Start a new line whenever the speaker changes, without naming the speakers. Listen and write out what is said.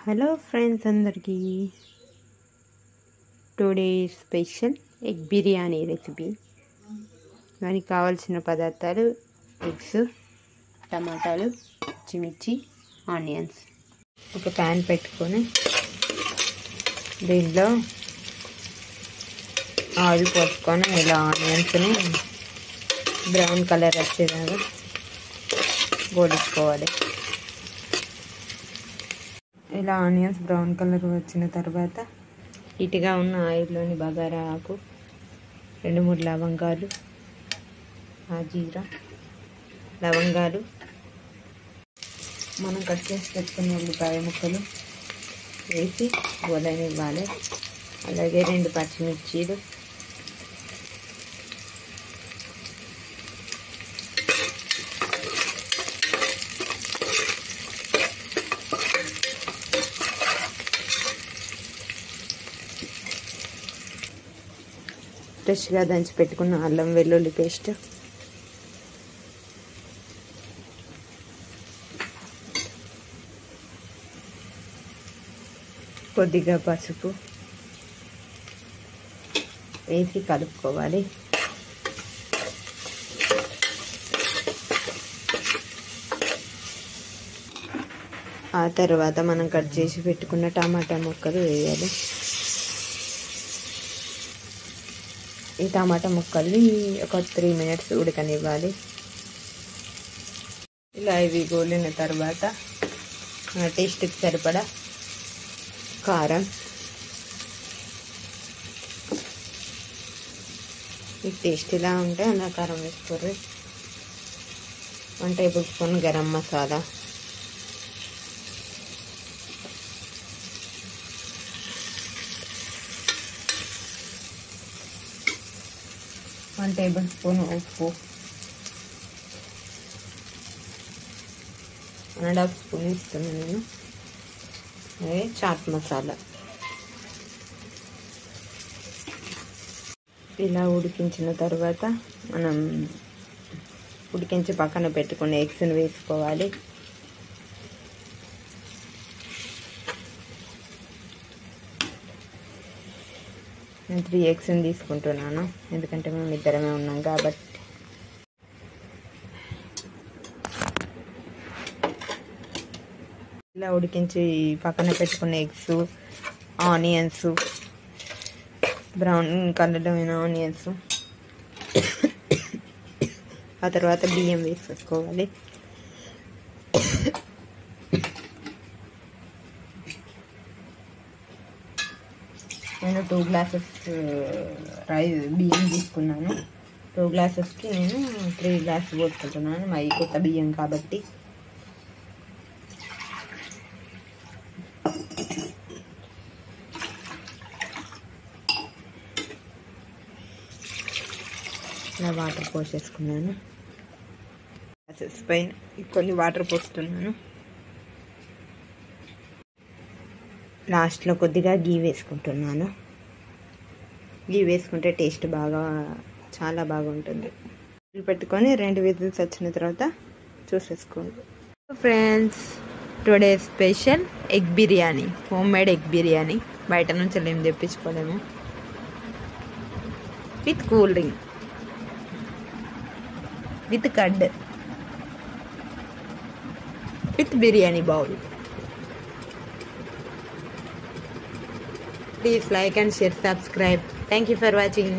Hello friends అందరికీ today special egg biryani recipe. దానికి కావాల్సిన పదార్థాలు ఎగ్స్, టమాటాలు, పచ్చిమిర్చి, ఆనియన్స్. ఒక ప్యాన్ పెట్టుకొని దీంట్లో ఆయిల్ పోసుకొని ఇలా ఆనియన్స్ని బ్రౌన్ కలర్ వచ్చేదాకా గోలించుకోవాలి. ఇలా ఆనియన్స్ బ్రౌన్ కలర్ వచ్చిన తర్వాత ఇటుగా ఉన్న ఆయిల్లోని బగారా ఆకు, 2-3 లవంగాలు, జీరా, లవంగాలు, మనం కట్ చేసి పెట్టుకున్న ఉల్లిపాయ ముక్కలు వేసి గోలనివ్వాలి. అలాగే 2 పచ్చిమిర్చీలు, ఫ్రెష్గా దంచి పెట్టుకున్న అల్లం వెల్లుల్లి పేస్ట్, కొద్దిగా పసుపు వేసి కలుపుకోవాలి. ఆ తర్వాత మనం కట్ చేసి పెట్టుకున్న టమాటా ముక్కలు వేయాలి. ఈ టమాటా ముక్కల్ని ఒక 3 మినిట్స్ ఉడకనివ్వాలి. ఇలా ఇవి గోలిన తర్వాత టేస్ట్కి సరిపడా కారం, ఈ టేస్ట్ ఇలా ఉంటే అలా కారం వేసుకోరు. 1 table spoon garam masala, table spoon ఉప్పు, 1.5 స్పూన్ ఇస్తున్నాను నేను. అలాగే చాట్ మసాలా. ఇలా ఉడికించిన తర్వాత మనం ఉడికించి పక్కన పెట్టుకుని ఎగ్స్ని వేసుకోవాలి. నేను 3 ఎగ్స్ని తీసుకుంటున్నాను, ఎందుకంటే మేము ఇద్దరమే ఉన్నాం కాబట్టి. ఇలా ఉడికించి పక్కన పెట్టుకున్న ఎగ్స్, ఆనియన్స్, బ్రౌన్ కలర్లో అయిన ఆనియన్స్, ఆ తర్వాత బియ్యం వేసుకోవాలి. నేను 2 గ్లాసెస్ బియ్యం తీసుకున్నాను. 2 గ్లాసెస్కి నేను 3 గ్లాసెస్ పోసుకుంటున్నాను, మా కొత్త బియ్యం కాబట్టి. ఇలా వాటర్ పోసేసుకున్నాను. గ్లాసెస్ పైన కొన్ని వాటర్ పోస్తున్నాను. లాస్ట్లో కొద్దిగా గీ వేసుకుంటున్నాను. గీ వేసుకుంటే టేస్ట్ చాలా బాగుంటుంది. పెట్టుకొని 2 విజిల్స్ వచ్చిన తర్వాత చూసేసుకోండి. Friends, today special egg biryani, homemade egg biryani. బయట నుంచి ఏం తెప్పించుకోలేము. With cool drink, with curd, with biryani bowl. Please like and share, subscribe. Thank you for watching.